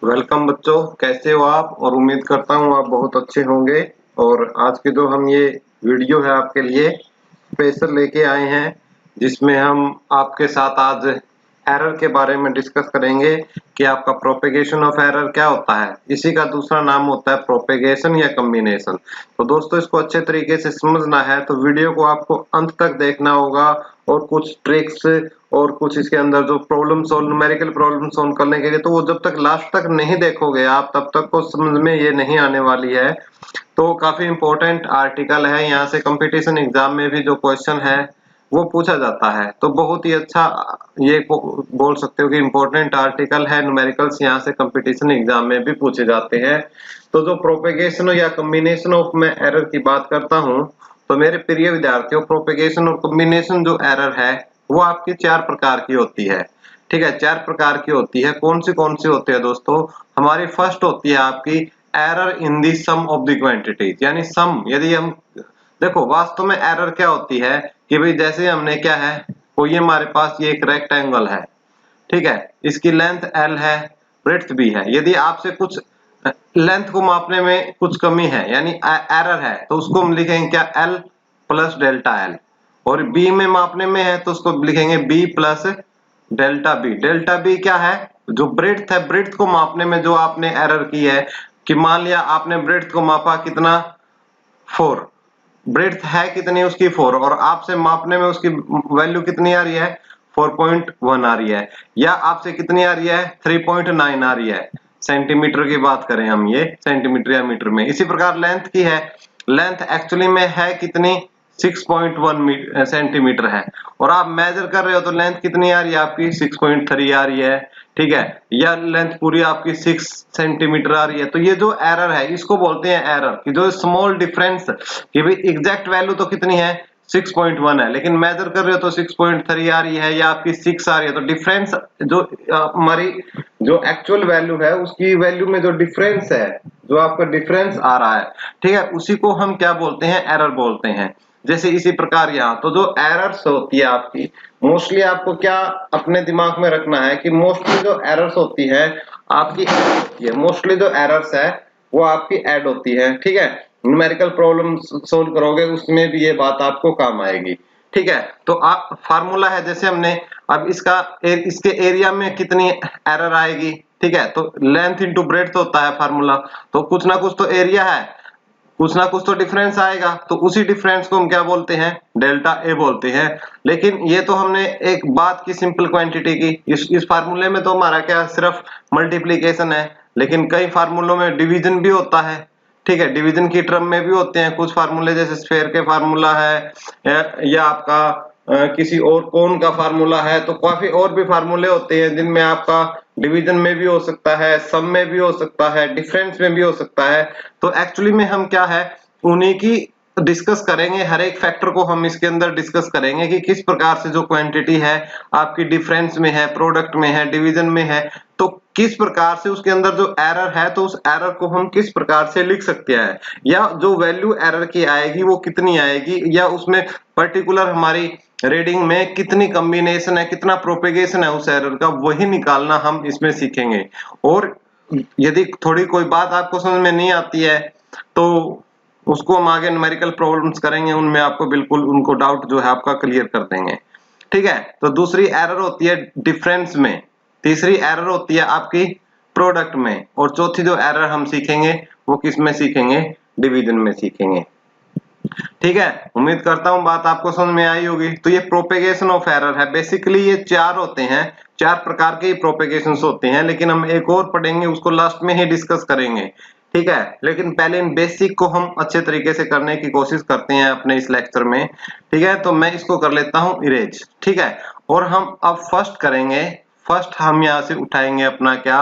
Welcome बच्चों, कैसे हो आप। और उम्मीद करता हूँ आप बहुत अच्छे होंगे। और आज के जो हम ये वीडियो है आपके लिए स्पेशल लेके आए हैं, जिसमें हम आपके साथ आज एरर के बारे में डिस्कस करेंगे कि आपका प्रोपेगेशन ऑफ एरर क्या होता है। इसी का दूसरा नाम होता है प्रोपेगेशन या कम्बिनेशन। तो दोस्तों, इसको अच्छे तरीके से समझना है तो वीडियो को आपको अंत तक देखना होगा और कुछ ट्रिक्स और कुछ इसके अंदर जो problem solve, numerical problem solve करने के लिए, तो वो जब तक लास्ट तक नहीं देखोगे आप तब तक को समझ में ये नहीं आने वाली है। तो काफी इंपॉर्टेंट आर्टिकल है, यहाँ से कंपटीशन एग्जाम में भी जो क्वेश्चन है वो पूछा जाता है। तो बहुत ही अच्छा ये बोल सकते हो कि इम्पोर्टेंट आर्टिकल है। न्यूमेरिकल्स यहाँ से कंपटीशन एग्जाम में भी पूछे जाते हैं। तो जो प्रोपेगेशन या कम्बिनेशन ऑफ मैं एरर की बात करता हूँ, तो मेरे प्रिय विद्यार्थियों, प्रोपेगेशन और कम्बिनेशन जो एरर है वो आपकी चार प्रकार की होती है। ठीक है, चार प्रकार की होती है। कौन सी होती है दोस्तों? हमारी फर्स्ट होती है आपकी error in the sum of the quantities, यानी सम। यदि हम देखो वास्तव में एरर क्या होती है कि भाई जैसे हमने क्या है, कोई हमारे पास ये एक रेक्टेंगल है, ठीक है, इसकी लेंथ एल है, ब्रेड्थ भी है। यदि आपसे कुछ लेंथ को मापने में कुछ कमी है यानी एरर है, तो उसको हम लिखेंगे क्या? L plus delta L. और बी में मापने में है तो उसको लिखेंगे B plus delta B. Delta B क्या है? जो ब्रेड्थ है, ब्रेड्थ को मापने में जो आपने एरर की है कि मान लिया आपने ब्रेड्थ को मापा कितना, 4। ब्रेड्थ है कितनी उसकी? 4। और आपसे मापने में उसकी वैल्यू कितनी आ रही है? 4.1 आ रही है। या आपसे कितनी आ रही है? 3.9 आ रही है। सेंटीमीटर की बात करें हम, ये सेंटीमीटर या मीटर में। इसी प्रकार लेंथ की है, लेंथ एक्चुअली में है कितनी? 6.1 सेंटीमीटर है। और आप मेजर कर रहे हो तो लेंथ कितनी आ रही है आपकी? 6.3 आ रही है। ठीक है, या लेंथ पूरी आपकी 6 सेंटीमीटर आ रही है। तो ये जो एरर है इसको बोलते हैं एरर, कि जो स्मॉल डिफरेंस, कि भाई एग्जैक्ट वैल्यू तो कितनी है? 6.1 है, लेकिन मेजर कर रहे हो तो 6.3 आ रही है या आपकी 6 आ रही है। तो डिफरेंस जो हमारी जो एक्चुअल वैल्यू है उसकी वैल्यू में जो डिफरेंस है, जो आपका डिफरेंस आ रहा है, ठीक है, उसी को हम क्या बोलते हैं? एरर बोलते हैं। जैसे इसी प्रकार यहाँ तो जो एरर्स होती है आपकी, मोस्टली आपको क्या अपने दिमाग में रखना है कि मोस्टली जो एरर्स होती है आपकी, मोस्टली जो एरर्स है वो आपकी ऐड होती है। ठीक है, न्यूमेरिकल प्रॉब्लम सोल्व करोगे उसमें भी ये बात आपको काम आएगी। ठीक है, तो आप फार्मूला है, जैसे हमने अब इसके एरिया में कितनी एरर आएगी? ठीक है, तो लेंथ इंटू ब्रेड्थ होता है फार्मूला। तो कुछ ना कुछ तो एरिया है, कुछ ना कुछ तो डिफरेंस आएगा, तो उसी डिफरेंस को हम क्या बोलते हैं? डेल्टा ए बोलते हैं। लेकिन ये तो हमने एक बात की, सिंपल क्वांटिटी की। इस फार्मूले में तो हमारा क्या सिर्फ मल्टीप्लीकेशन है, लेकिन कई फार्मूलों में डिवीजन भी होता है। ठीक है, डिवीजन की टर्म में भी होते हैं कुछ फार्मूले, जैसे स्फेयर के फार्मूला है या आपका किसी और कोन का फार्मूला है। तो काफी और भी फार्मूले होते हैं जिनमें आपका डिवीजन में भी हो सकता है, सम में भी हो सकता है, डिफरेंस में भी हो सकता है। तो एक्चुअली में हम क्या है, उन्हीं की डिस्कस करेंगे। हर एक फैक्टर को हम इसके अंदर डिस्कस करेंगे कि किस प्रकार से जो क्वांटिटी है आपकी डिफरेंस में है, प्रोडक्ट में है, डिवीजन में है, तो किस प्रकार से उसके अंदर जो एरर है तो उस एरर को हम किस प्रकार से लिख सकते हैं, या जो वैल्यू एरर की आएगी वो कितनी आएगी, या उसमें पर्टिकुलर हमारी रीडिंग में कितनी कॉम्बिनेशन है, कितना प्रोपेगेशन है उस एरर का, वही निकालना हम इसमें सीखेंगे। और यदि थोड़ी कोई बात आपको समझ में नहीं आती है तो उसको हम आगे न्यूमेरिकल प्रॉब्लम्स करेंगे, उनमें आपको बिल्कुल उनको डाउट जो है आपका क्लियर कर देंगे। ठीक है, तो दूसरी एरर होती है डिफरेंस में, तीसरी एरर होती है आपकी प्रोडक्ट में, और चौथी जो एरर हम सीखेंगे वो किस में सीखेंगे? डिवीजन में सीखेंगे। ठीक है, उम्मीद करता हूं बात आपको समझ में आई होगी। तो ये प्रोपेगेशन ऑफ एरर है। बेसिकली ये चार होते हैं, चार प्रकार के प्रोपेगेशंस होते हैं, लेकिन हम एक और पढ़ेंगे, उसको लास्ट में ही डिस्कस करेंगे। ठीक है, लेकिन पहले इन बेसिक को हम अच्छे तरीके से करने की कोशिश करते हैं अपने इस लेक्चर में। ठीक है, तो मैं इसको कर लेता हूं इरेज। ठीक है, और हम अब फर्स्ट करेंगे, फर्स्ट हम यहां से उठाएंगे अपना क्या?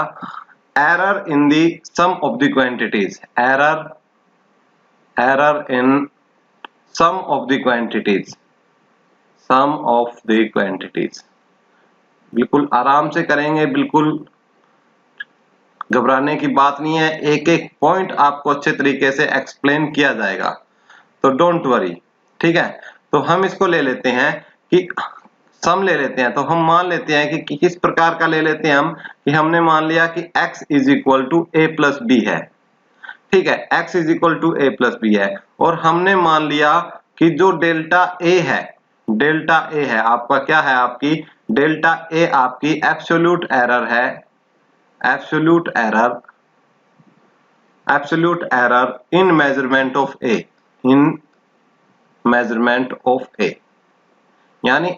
Error in the sum of the quantities. Error in sum of the quantities, sum of the quantities। बिल्कुल आराम से करेंगे, बिल्कुल घबराने की बात नहीं है। एक एक पॉइंट आपको अच्छे तरीके से एक्सप्लेन किया जाएगा, तो डोंट वरी। ठीक है, तो हम इसको ले लेते हैं कि सम ले लेते हैं, तो हम मान लेते हैं कि किस प्रकार का ले लेते हैं हम, कि हमने मान लिया कि x is equal to a plus b है, ठीक है, x is equal to a plus b है, और हमने मान लिया कि जो डेल्टा ए है, डेल्टा ए है आपका क्या है, आपकी डेल्टा ए आपकी एब्सोल्यूट एरर है, absolute error, absolute error in measurement of A, in measurement of A, यानी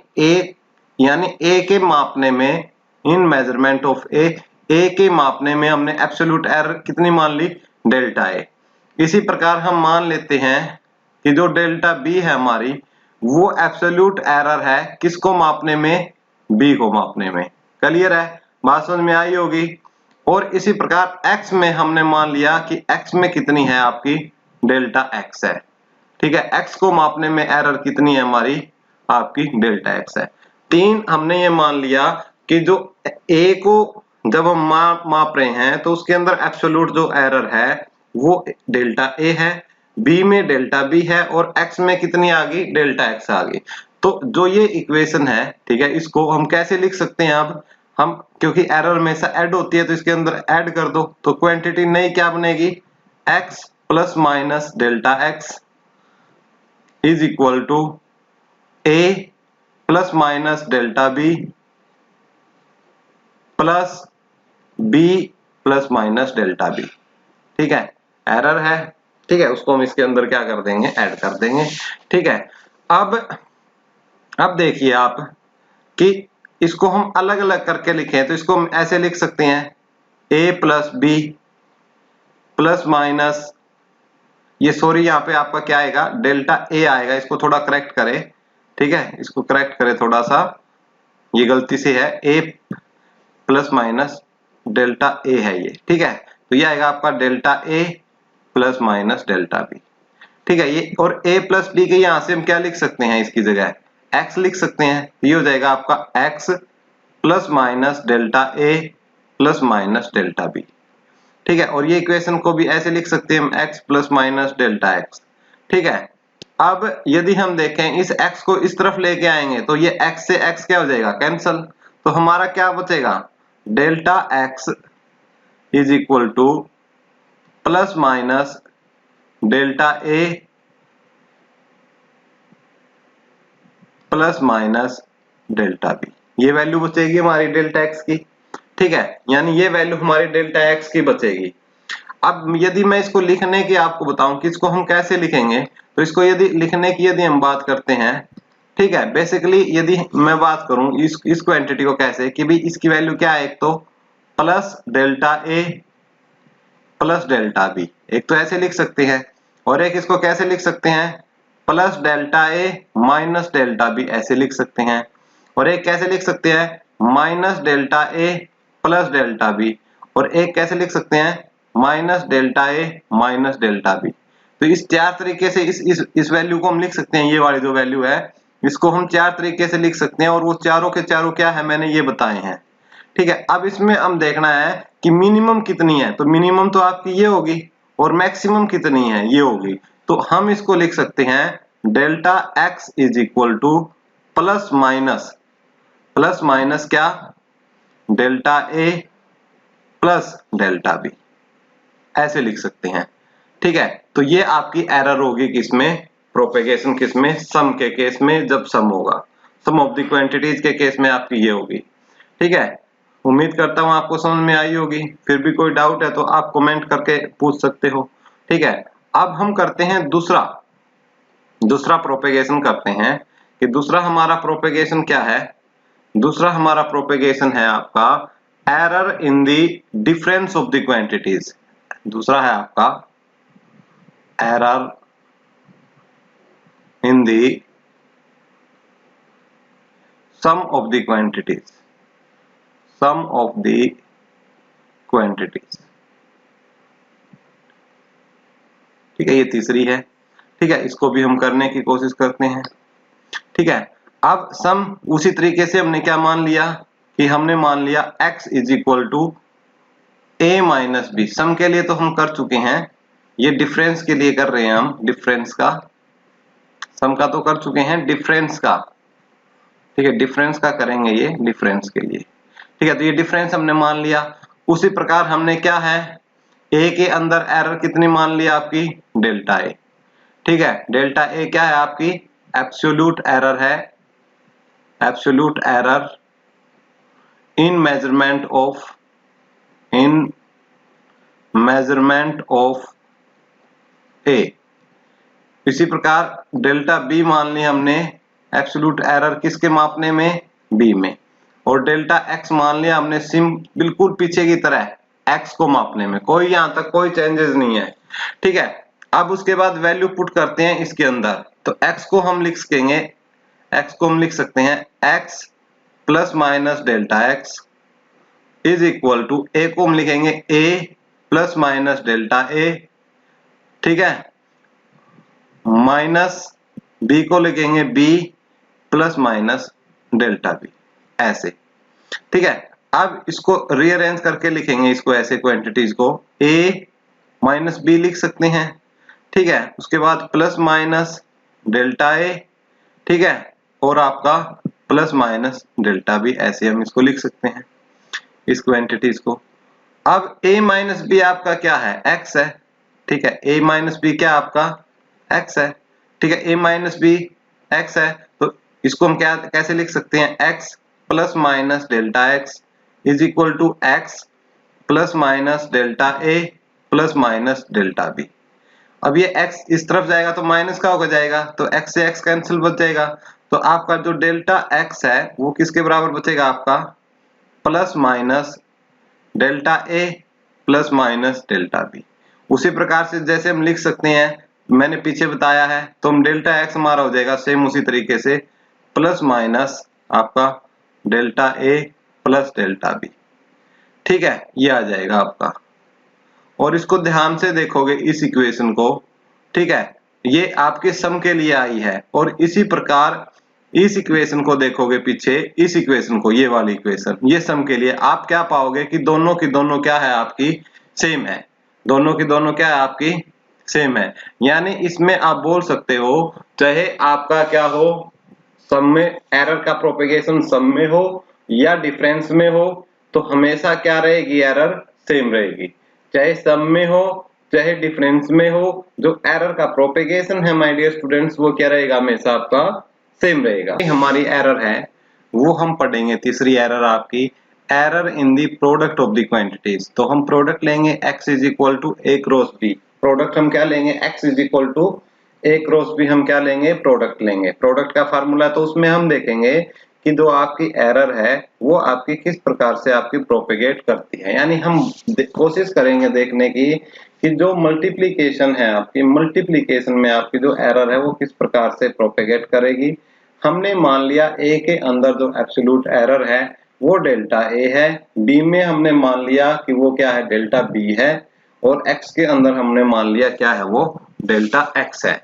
ए के मापने में, इन मेजरमेंट ऑफ ए के मापने में हमने एब्सोल्यूट एरर कितनी मान ली, डेल्टा ए। इसी प्रकार हम मान लेते हैं कि जो डेल्टा बी है हमारी, वो एब्सोल्यूट एरर है किसको मापने में, बी को मापने में। क्लियर है, बात समझ में आई होगी। और इसी प्रकार एक्स में हमने मान लिया कि एक्स में कितनी है आपकी, डेल्टा एक्स है, ठीक है, एक्स को मापने में एरर कितनी है हमारी, आपकी डेल्टा एक्स है। तीन, हमने ये मान लिया कि जो ए को जब हम माप रहे हैं तो उसके अंदर एब्सोल्यूट जो एरर है वो डेल्टा ए है, बी में डेल्टा बी है, और एक्स में कितनी आ गई, डेल्टा एक्स आ गई। तो जो ये इक्वेशन है, ठीक है, इसको हम कैसे लिख सकते हैं, अब हम, क्योंकि एरर हमेशा ऐड होती है तो इसके अंदर ऐड कर दो, तो क्वांटिटी नई क्या बनेगी, x plus minus delta x is equal to a plus minus delta b plus b plus minus delta b, ठीक है, एरर है, ठीक है, उसको हम इसके अंदर क्या कर देंगे, ऐड कर देंगे, ठीक है। अब देखिए आप कि इसको हम अलग अलग करके लिखें तो इसको हम ऐसे लिख सकते हैं, ए प्लस बी प्लस माइनस, ये सॉरी यहाँ पे आपका क्या आएगा, डेल्टा ए आएगा, इसको थोड़ा करेक्ट करें, ठीक है, इसको करेक्ट करें थोड़ा सा, ये गलती से है, ए प्लस माइनस डेल्टा ए है ये, ठीक है, तो ये आएगा आपका delta A plus minus delta b, ठीक है, ये, और ए प्लस बी के यहां से हम क्या लिख सकते हैं, इसकी जगह एक्स लिख सकते हैं, ये हो जाएगा आपका एक्स प्लस माइनस डेल्टा ए प्लस माइनस डेल्टा बी, ठीक है, और ये इक्वेशन को भी ऐसे लिख सकते हैं हम, x plus minus delta x, ठीक है। अब यदि हम देखें इस x को इस तरफ लेके आएंगे तो ये x से x क्या हो जाएगा, कैंसल, तो हमारा क्या बचेगा, delta x is equal to plus minus delta a plus minus delta b, ये वैल्यू बचेगी हमारी डेल्टा x की, ठीक है, यानी ये वैल्यू हमारी डेल्टा x की बचेगी। अब यदि मैं इसको लिखने की आपको बताऊं कि इसको हम कैसे लिखेंगे, तो इसको यदि लिखने की यदि हम बात करते हैं, ठीक है, बेसिकली यदि मैं बात करूं इस क्वांटिटी को कैसे, कि भी इसकी वैल्यू क्या है, एक तो plus delta A plus delta B, एक तो ऐसे लिख सकते हैं, और एक इसको कैसे लिख सकते हैं, plus delta A minus delta B, ऐसे लिख सकते हैं, और एक कैसे लिख सकते हैं, माइनस डेल्टा ए प्लस डेल्टा बी, और एक कैसे लिख सकते हैं, माइनस डेल्टा ए माइनस डेल्टा बी। तो इस चार तरीके से इस वैल्यू को हम लिख सकते हैं, ये वाली जो वैल्यू है इसको हम चार तरीके से लिख सकते हैं, और वो चारों के चारों क्या है, मैंने ये बताए हैं, ठीक है। अब इसमें हम देखना है कि मिनिमम कितनी है, तो मिनिमम तो आपकी ये होगी, और मैक्सिमम कितनी है, ये होगी, तो हम इसको लिख सकते हैं delta x is equal to plus minus क्या, delta A plus delta B, ऐसे लिख सकते हैं, ठीक है। तो ये आपकी एरर होगी किसमें, प्रोपेगेशन किसमें, सम के केस में, जब सम होगा, सम ऑफ द क्वांटिटीज के केस में आपकी ये होगी, ठीक है। उम्मीद करता हूं आपको समझ में आई होगी, फिर भी कोई डाउट है तो आप कमेंट करके पूछ सकते हो, ठीक है। अब हम करते हैं दूसरा प्रोपेगेशन करते हैं, कि दूसरा हमारा प्रोपेगेशन क्या है, दूसरा हमारा प्रोपेगेशन है आपका error in the difference of the quantities, दूसरा है आपका error in the sum of the quantities, sum of the quantities, ठीक है, ये तीसरी है, ठीक है, इसको भी हम करने की कोशिश करते हैं, ठीक है। अब सम उसी तरीके से हमने क्या मान लिया, कि हमने मान लिया x is equal to a minus B, sum के लिए तो हम कर चुके हैं, ये डिफरेंस के लिए कर रहे हैं हम, डिफरेंस का, सम का तो कर चुके हैं, डिफरेंस का ठीक है, डिफरेंस का करेंगे ये डिफरेंस के लिए। ठीक है, तो ये डिफरेंस हमने मान लिया। उसी प्रकार हमने क्या है, ए के अंदर एरर कितनी मान लिया आपकी, डेल्टा ए। ठीक है, डेल्टा ए क्या है आपकी, एब्सोल्यूट एरर है, absolute error in measurement of A. इसी प्रकार डेल्टा बी मान ली हमने, एब्सोल्यूट एरर किसके मापने में, बी में। और डेल्टा एक्स मान लिया हमने सिम बिल्कुल पीछे की तरह एक्स को मापने में, कोई यहां तक कोई चेंजेस नहीं है। ठीक है, अब उसके बाद वैल्यू पुट करते हैं इसके अंदर। तो एक्स को हम लिख सकेंगे, एक्स को हम लिख सकते हैं X plus minus delta x is equal to, A को हम लिखेंगे A plus minus delta A. ठीक है, माइनस बी को लिखेंगे B plus minus delta B, ऐसे। ठीक है, अब इसको रीअरेंज करके लिखेंगे इसको ऐसे, क्वांटिटीज को ए माइनस बी लिख सकते हैं। ठीक है, उसके बाद प्लस माइनस डेल्टा ए। ठीक है, और आपका प्लस माइनस डेल्टा बी, ऐसे हम इसको लिख सकते हैं इस क्वांटिटीज को। अब a माइनस बी आपका क्या है, x है। ठीक है, a माइनस बी क्या आपका x है। ठीक है, a माइनस बी x है, तो इसको हम क्या कैसे लिख सकते हैं, x plus minus delta x is equal to x plus minus delta a plus minus delta b। अब ये x इस तरफ जाएगा तो माइनस का होकर जाएगा, तो x से x कैंसिल बच जाएगा। तो आपका जो डेल्टा x है वो किसके बराबर बचेगा, आपका प्लस माइनस डेल्टा ए प्लस माइनस डेल्टा बी। उसी प्रकार से जैसे हम लिख सकते हैं, मैंने पीछे बताया है, तो हम डेल्टा एक्स हमारा हो जाएगा सेम उसी तरीके से प्लस माइनस आपका delta A plus delta b. ठीक है, ये आ जाएगा आपका। और इसको ध्यान से देखोगे इस इक्वेशन को, ठीक है, ये आपके सम के लिए आई है। और इसी प्रकार इस इक्वेशन को देखोगे पीछे, इस इक्वेशन को, ये वाली इक्वेशन, ये सम के लिए आप क्या पाओगे कि दोनों की दोनों क्या है आपकी, सेम है। दोनों की दोनों क्या है आपकी, सेम है। यानी इसमें आप बोल सकते हो, चाहे आपका क्या हो, सम में एरर का प्रोपेगेशन सम में हो या डिफरेंस में हो, तो हमेशा क्या रहेगी, एरर सेम रहेगी। चाहे सम में हो चाहे डिफरेंस में हो, जो एरर का प्रोपेगेशन है माय डियर स्टूडेंट्स, वो क्या रहेगा, हमेशा आपका सेम रहेगा। हमारी एरर है वो हम पढ़ेंगे, तीसरी एरर आपकी, error in the product of the quantities. तो हम प्रोडक्ट लेंगे x is equal to a cross b। Product हम क्या लेंगे, x is equal to a cross b, हम क्या लेंगे, प्रोडक्ट लेंगे। प्रोडक्ट का फार्मूला, तो उसमें हम देखेंगे कि जो आपकी एरर है वो आपकी किस प्रकार से आपकी प्रोपेगेट करती है। यानी हम कोशिश करेंगे देखने की कि जो मल्टीप्लिकेशन है आपकी, मल्टीप्लिकेशन में आपकी जो एरर है वो किस प्रकार से प्रोपेगेट करेगी। हमने मान लिया a के अंदर जो एब्सोल्यूट एरर है वो डेल्टा a है, b में हमने मान लिया कि वो क्या है, डेल्टा b है, और x के अंदर हमने मान लिया क्या है, वो डेल्टा x है।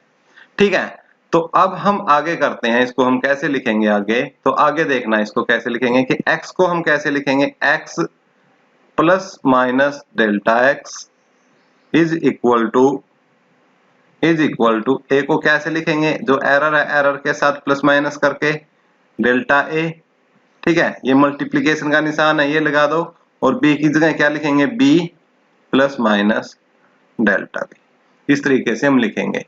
ठीक है, तो अब हम आगे करते हैं, इसको हम कैसे लिखेंगे आगे, तो आगे देखना इसको कैसे लिखेंगे कि x को हम कैसे लिखेंगे, x plus minus delta x is equal to a को कैसे लिखेंगे, जो एरर है एरर के साथ प्लस माइनस करके डेल्टा a। ठीक है, ये मल्टीप्लिकेशन का निशान है, ये लगा दो, और b की जगह क्या लिखेंगे, b plus minus delta b। इस तरीके से हम लिखेंगे।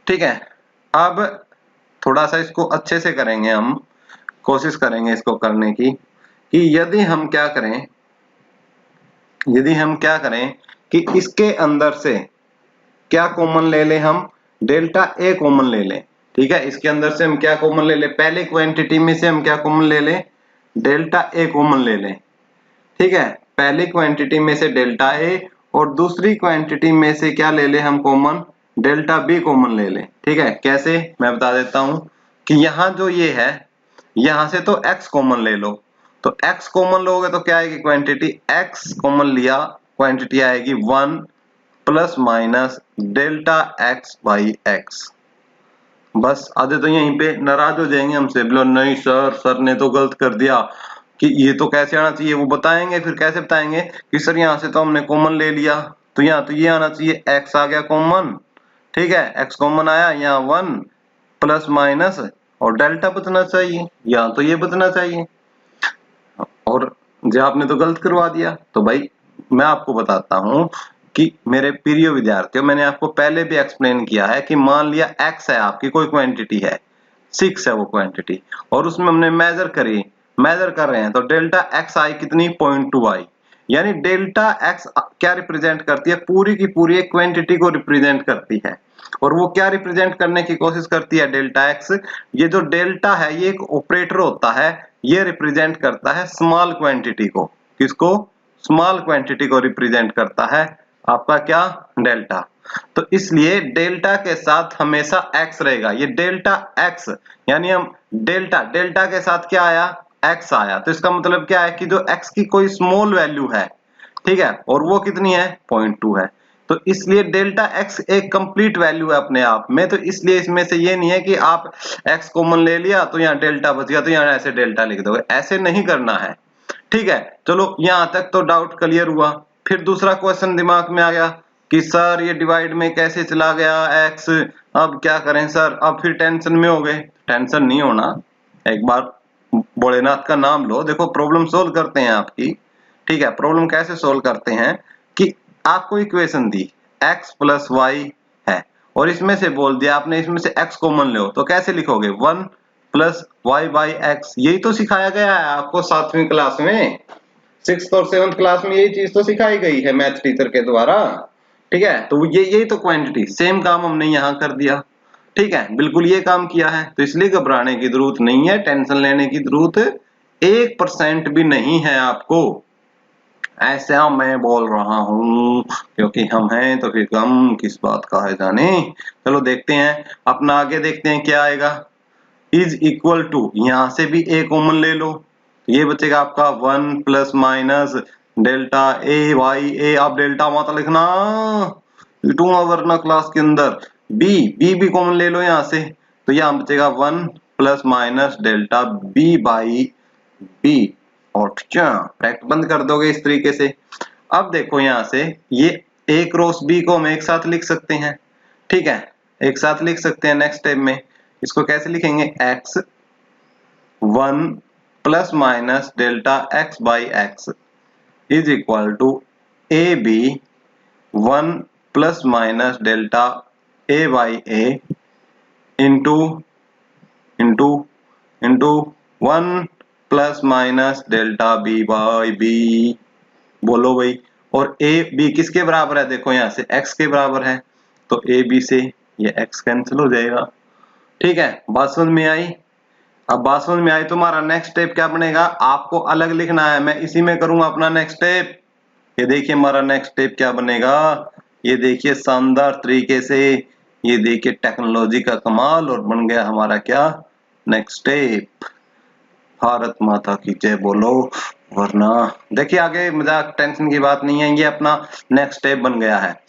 ठीक है, अब थोड़ा सा इसको अच्छे से करेंगे, हम कोशिश करेंगे इसको करने की कि यदि हम क्या करें कि इसके अंदर से क्या कॉमन ले लें, हम डेल्टा ए कॉमन ले लें। ठीक है, इसके अंदर से हम क्या कॉमन ले लें, पहले क्वांटिटी में से हम क्या कॉमन ले लें, डेल्टा ए कॉमन ले लें। ठीक है, पहली क्वांटिटी में से डेल्टा ए, और दूसरी क्वांटिटी में से क्या ले लें हम कॉमन, डेल्टा बी कॉमन ले लें। ठीक है, कैसे, मैं बता देता हूं कि यहां जो ये है, यहां से तो x कॉमन ले लो, तो x कॉमन लोगे तो क्या आएगी क्वांटिटी, x कॉमन लिया, क्वांटिटी आएगी 1 plus minus delta x by x। बस आधे तो यहीं पे नाराज हो जाएंगे हमसे, बोलो नहीं सर ने तो गलत कर दिया, कि ये तो कैसे आना चाहिए, वो बताएंगे। फिर कैसे बताएंगे कि सर यहाँ से तो हमने कॉमन ले लिया, तो यहाँ तो ये आना चाहिए, x आ गया कॉमन। ठीक है, x कॉमन आया, यहाँ 1 प्लस माइनस और डेल्टा बचना चाहिए, या तो ये बचना चाहिए। और जो आपने तो गलत करवा दिया। तो भाई मैं आपको बताता हूं कि मेरे प्रिय विद्यार्थियों, मैंने आपको पहले भी एक्सप्लेन किया है कि मान लिया x है, आपकी कोई क्वांटिटी है, 6 है वो क्वांटिटी, और उसमें हमने मेजर कर रहे हैं, तो डेल्टा x आई कितनी 0.2 आई, यानी डेल्टा x क्या रिप्रेजेंट करती है, पूरी की पूरी एक क्वांटिटी को रिप्रेजेंट करती है। और वो क्या रिप्रेजेंट करने की कोशिश करती है, डेल्टा x, ये जो डेल्टा है ये एक ऑपरेटर होता है, ये रिप्रेजेंट करता है स्मॉल क्वांटिटी को। किसको? स्मॉल क्वांटिटी को रिप्रेजेंट करता है आपका क्या, डेल्टा। तो इसलिए डेल्टा के साथ हमेशा x रहेगा, ये डेल्टा x, यानी हम डेल्टा के साथ क्या आया, x आया, तो इसका मतलब क्या है कि जो x की कोई स्मॉल वैल्यू है, ठीक है, और वो कितनी है 0.2 है, तो इसलिए डेल्टा x एक कंप्लीट वैल्यू है अपने आप में। तो इसलिए इसमें से ये नहीं है कि आप x कॉमन ले लिया तो यहाँ डेल्टा बच गया तो यहाँ ऐसे डेल्टा लिख दोगे, ऐसे नहीं करना है, ठीक है। चलो यहाँ तक तो डाउट क्लियर हुआ। फिर दूसरा क्वेश्चन दिमाग में आ गया कि सर ये डिवाइड में कैसे चला गया x, अब क्या करें सर, अब फिर टेंशन में हो गए। टेंशन नहीं होना, एक बार भोलेनाथ का नाम लो, देखो प्रॉब्लम सोल्व करते हैं आपकी, ठीक है। प्रॉब्लम कैसे सोल्व करते हैं कि आपको इक्वेशन दी x प्लस वाई है, और इसमें से बोल दिया आपने इसमें से x कॉमन लो, तो कैसे लिखोगे 1 प्लस वाई बाई एक्स, यही तो सिखाया गया है आपको 7वीं क्लास में, 6th और 7th क्लास में यही चीज तो सिखाई गई है मैथ टीचर के द्वारा, ठीक है। तो यही तो क्वांटिटी, सेम काम हमने यहाँ कर दिया, ठीक है, बिल्कुल ये काम किया है। तो इसलिए घबराने की जरूरत नहीं है, टेंशन लेने की जरूरत 1% भी नहीं है आपको। ऐसा मैं बोल रहा हूं क्योंकि हम हैं तो फिर गम किस बात का है जाने। चलो देखते हैं अपना, आगे देखते हैं क्या आएगा। इज इक्वल टू, यहां से भी a कॉमन ले लो, ये बचेगा आपका 1 प्लस माइनस डेल्टा ए वाई ए, आप डेल्टा मत लिखना, पिटूंगा वरना क्लास के अंदर। b भी कॉमन ले लो यहां से, तो यहां बचेगा 1 plus minus delta b by b, और ब्रैकेट बंद कर दोगे इस तरीके से। अब देखो यहां से ये a क्रॉस b को हम एक साथ लिख सकते हैं, ठीक है, एक साथ लिख सकते हैं। नेक्स्ट स्टेप में इसको कैसे लिखेंगे, x 1 plus minus delta x by x is equal to a b 1 plus minus delta a by a into into into 1 plus minus delta b by b। बोलो भाई, और a b किसके बराबर है, देखो यहां से x के बराबर है, तो a b से ये x कैंसिल हो जाएगा, ठीक है। बात समझ में आई? अब बात समझ में आई तो हमारा नेक्स्ट स्टेप क्या बनेगा, आपको अलग लिखना है, मैं इसी में करूंगा अपना नेक्स्ट स्टेप। ये देखिए हमारा नेक्स्ट स्टेप क्या बनेगा, ये देखिए शानदार तरीके से, ये देखिए टेक्नोलॉजी का कमाल, और बन गया हमारा क्या, नेक्स्ट स्टेप। भारत माता की जय बोलो, वरना देखिए आगे मजाक टेंशन की बात नहीं है, ये अपना नेक्स्ट स्टेप बन गया है।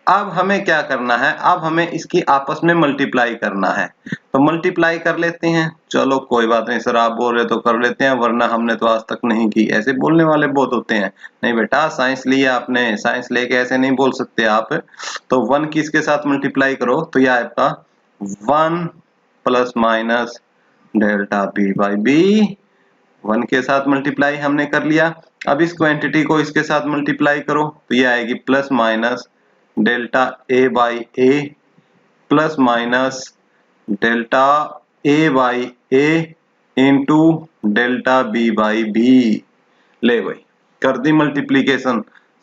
अब हमें क्या करना है, अब हमें इसकी आपस में मल्टीप्लाई करना है, तो मल्टीप्लाई कर लेते हैं। चलो कोई बात नहीं सर, आप बोल रहे तो कर लेते हैं, वरना हमने तो आज तक नहीं की, ऐसे बोलने वाले बहुत होते हैं। नहीं बेटा, साइंस लिया आपने, साइंस लेके ऐसे नहीं बोल सकते आप। तो 1 किसके साथ मल्टीप्लाई करो, तो यह आपका 1 plus minus delta B by b, 1 के साथ मल्टीप्लाई हमने कर लिया। अब इस क्वांटिटी को इसके साथ मल्टीप्लाई करो, तो ये आएगी plus minus delta A by a plus minus delta A by A into delta B by b. ले भाई कर दी मल्टीप्लीकेशन।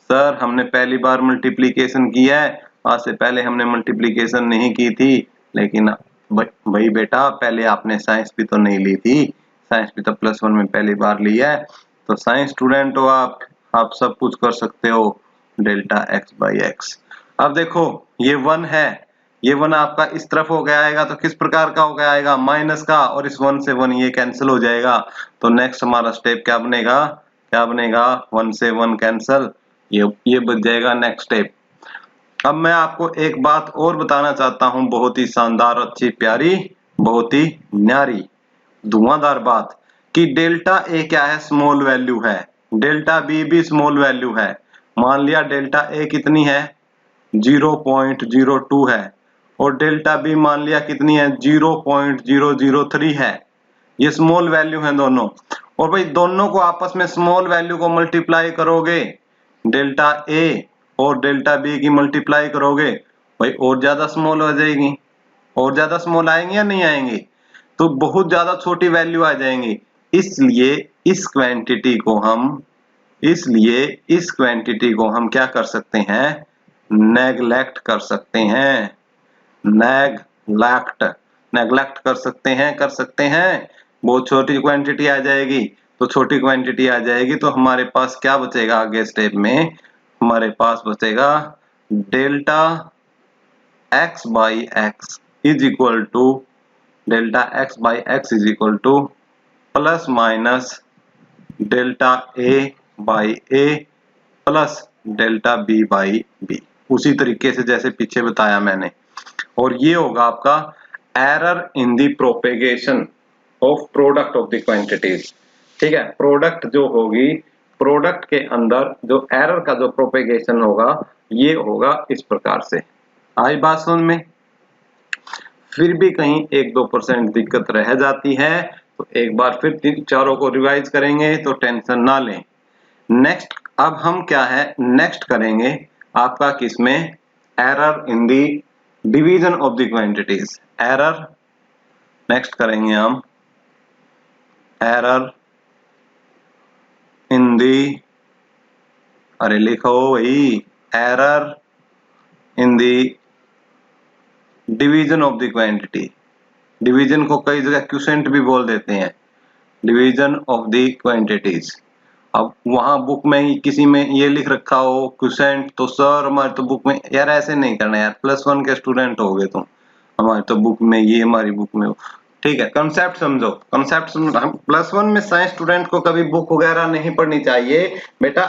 सर हमने पहली बार मल्टीप्लीकेशन किया है, आज से पहले हमने मल्टीप्लीकेशन नहीं की थी, लेकिन भाई बेटा पहले आपने साइंस भी तो नहीं ली थी, साइंस भी तो +1 में पहली बार लिया है, तो साइंस स्टूडेंट हो आप सब कुछ कर सकते हो, डेल्टा x बाई एक्स। अब देखो ये 1 है, ये 1 आपका इस तरफ हो गया आएगा, तो किस प्रकार का हो गया आएगा, माइनस का, और इस 1 से 1 ये कैंसिल हो जाएगा। तो नेक्स्ट हमारा स्टेप क्या बनेगा, 1 से 1 कैंसिल, ये बच जाएगा नेक्स्ट स्टेप। अब मैं आपको एक बात और बताना चाहता हूं, बहुत ही शानदार, अच्छी, प्यारी, बहुत ही न्यारी, धुआंधार बात, कि डेल्टा ए क्या है, स्मॉल वैल्यू है, डेल्टा बी भी स्मॉल वैल्यू है। मान लिया डेल्टा ए कितनी है, 0.02 है, और डेल्टा बी मान लिया कितनी है 0.003 है। ये स्मॉल वैल्यू है दोनों, और भाई दोनों को आपस में स्मॉल वैल्यू को मल्टीप्लाई करोगे, डेल्टा ए और डेल्टा बी की मल्टीप्लाई करोगे भाई और ज्यादा स्मॉल हो जाएगी, और ज्यादा स्मॉल आएंगे या नहीं आएंगे, तो बहुत ज्यादा छोटी वैल्यू आ जाएंगी। इसलिए इस क्वांटिटी को हम क्या कर सकते हैं, नेगलेक्ट कर सकते हैं, नेगलेक्ट कर सकते हैं। बहुत छोटी क्वांटिटी आ जाएगी, तो छोटी क्वांटिटी आ जाएगी तो हमारे पास क्या बचेगा, आगे स्टेप में हमारे पास बचेगा delta x by x is equal to plus minus delta a by a plus delta b by b, उसी तरीके से जैसे पीछे बताया मैंने। और ये होगा आपका error in the propagation of product of the quantities. ठीक है, प्रोडक्ट जो होगी, प्रोडक्ट के अंदर जो एरर का जो प्रोपेगेशन होगा ये होगा इस प्रकार से। आई बात समझ में? फिर भी कहीं 1-2% दिक्कत रह जाती है तो एक बार फिर चारों को रिवाइज करेंगे, तो टेंशन ना लें। नेक्स्ट अब हम क्या है, नेक्स्ट करेंगे आपका किसमें, error in the division of the quantities. Error next करेंगे हम, एरर इन दी, अरे लिखो वही, error in the division of the quantity. Division को कई जगह क्वोशिएंट भी बोल देते हैं, डिवीजन ऑफ द क्वांटिटीज। अब वहां बुक में ही किसी में ये लिख रखा हो क्वोशिएंट, तो सर हमारे तो बुक में, यार ऐसे नहीं करना यार, +1 के स्टूडेंट हो गए तुम, हमारे तो बुक में ये, हमारी बुक में। ठीक है, कंसेप्ट समझो, कंसेप्ट समझो। हम +1 में साइंस स्टूडेंट को कभी बुक वगैरह नहीं पढ़नी चाहिए बेटा।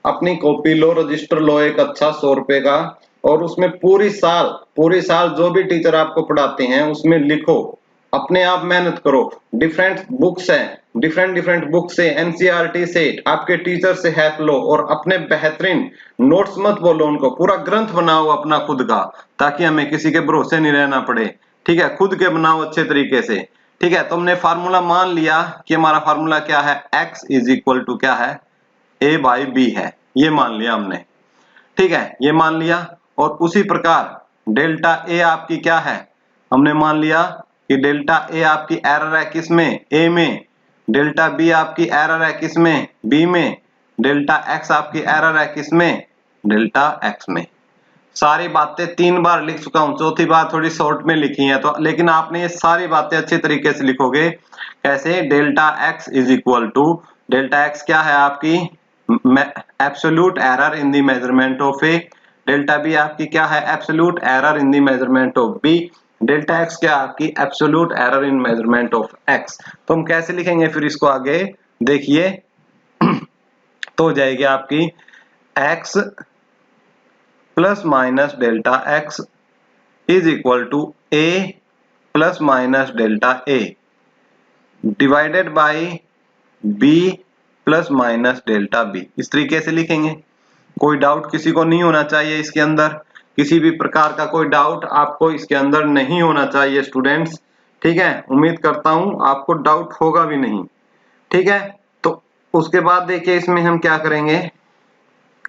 अपनी कॉपी लो, रजिस्टर लो एक अच्छा 100 रुपए का, और उसमें पूरी साल जो भी टीचर आपको पढ़ाते हैं उसमें लिखो, अपने आप मेहनत करो। डिफरेंट बुक्स हैं, डिफरेंट बुक से, एनसीईआरटी से, आपके टीचर से हेल्प लो, और अपने बेहतरीन नोट्स मत बोलो उनको, पूरा ग्रंथ बनाओ अपना खुद का, ताकि हमें किसी के भरोसे नहीं रहना पड़े। ठीक है, खुद के बनाओ अच्छे तरीके से। ठीक है, तुमने फार्मूला मान लिया कि हमारा फार्मूला क्या है, x इज इक्वल टू क्या है, a बाई बी है, ये मान लिया हमने। ठीक है, ये मान लिया, और उसी प्रकार डेल्टा a आपकी क्या है, हमने मान लिया कि डेल्टा a आपकी एरर है किसमें, a में, डेल्टा b आपकी एरर है किसमें, b में, डेल्टा x आपकी एरर है किसमें, डेल्टा x में। सारी बातें 3 बार लिख चुका हूं, चौथी बार थोड़ी शॉर्ट में लिखी है, तो लेकिन आपने ये सारी बातें अच्छे तरीके से लिखोगे। कैसे, delta x is equal to, delta x क्या है आपकी, absolute error in the measurement of a, delta b आपकी क्या है, absolute error in the measurement of b, delta x क्या आपकी, absolute error in measurement of x। तो हम कैसे लिखेंगे फिर इसको, आगे देखिए तो हो जाएगी आपकी x plus minus delta x is equal to a plus minus delta a divided by b plus minus delta b। इस तरीके से लिखेंगे। कोई डाउट किसी को नहीं होना चाहिए इसके अंदर, किसी भी प्रकार का कोई डाउट आपको इसके अंदर नहीं होना चाहिए स्टूडेंट्स। ठीक है, उम्मीद करता हूं आपको डाउट होगा भी नहीं। ठीक है, तो उसके बाद देखिए इसमें हम क्या करेंगे,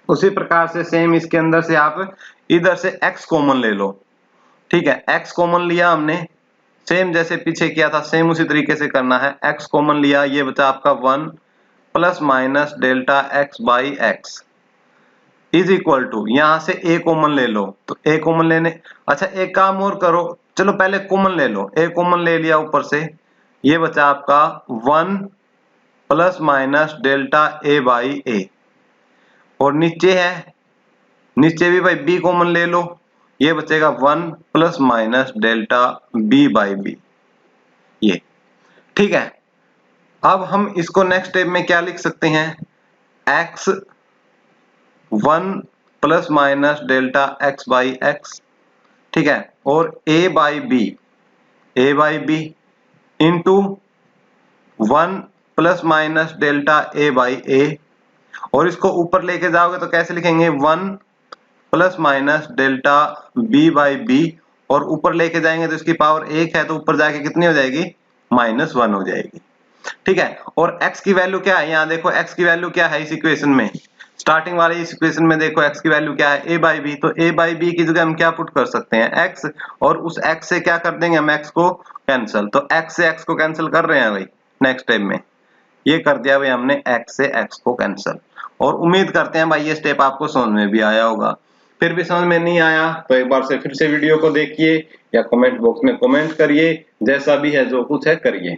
उसी प्रकार से सेम इसके अंदर से आप इधर से x कॉमन ले लो। ठीक है, x कॉमन लिया हमने, सेम जैसे पीछे किया था सेम उसी तरीके से करना है। x कॉमन लिया, ये बचा आपका 1 plus minus delta x by x is equal to, यहां से a कॉमन ले लो, तो a कॉमन लेने, अच्छा एक काम और करो, चलो पहले कॉमन ले लो, a कॉमन ले लिया ऊपर से, ये बचा आपका 1 plus minus delta a by a, और नीचे है, नीचे भी भाई b कॉमन ले लो, ये बचेगा 1 plus minus delta b by b, ये। ठीक है, अब हम इसको नेक्स्ट स्टेप में क्या लिख सकते हैं, x 1 plus minus delta x by x. ठीक है, और a by b into 1 plus minus delta a by a, और इसको ऊपर लेके जाओगे तो कैसे लिखेंगे, 1 plus minus delta b by b, और ऊपर लेके जाएंगे तो इसकी पावर 1 है, तो ऊपर जाके कितनी हो जाएगी, -1 हो जाएगी। ठीक है, और x की वैल्यू क्या है, यहाँ देखो x की वैल्यू क्या है इस इक्वेशन में, स्टार्टिंग वाली इस इक्वेशन में देखो x की वैल्यू क्या है, a/b। तो a/b की जगह हम क्या पुट कर सकते हैं, x, और उस x से क्या कर देंगे हम, x को कैंसिल। तो x से x को कैंसिल कर रहे हैं भाई नेक्स्ट स्टेप में, ये कर दिया भाई हमने x से x को कैंसिल। और उम्मीद करते हैं भाई ये स्टेप आपको समझ में भी आया होगा। फिर भी समझ में नहीं आया तो एक बार से फिर से वीडियो को देखिए या कमेंट बॉक्स में कमेंट करिए, जैसा भी है जो कुछ है करिए।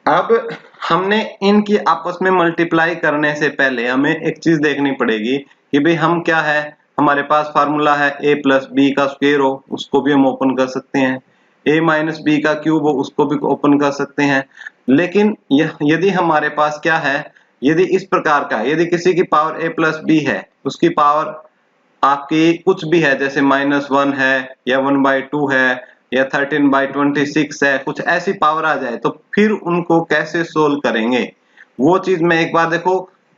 अब हमने इनकी आपस में मल्टीप्लाई करने से पहले हमें एक चीज देखनी पड़ेगी कि भाई हम क्या है, हमारे पास फार्मूला है a प्लस बी का स्क्वायर हो, उसको भी हम ओपन कर सकते हैं, a माइनस बी का क्यूब हो, उसको भी ओपन कर सकते हैं। लेकिन यदि हमारे पास क्या है, यदि इस प्रकार का, यदि किसी की पावर a प्लस बी है, उसकी पावर आपकी कुछ भी है, जैसे -1 है या 1/2 है या 13/26 है, कुछ ऐसी पावर आ जाए, तो फिर उनको कैसे सोल्व करेंगे वो चीज मैं एक बार देखो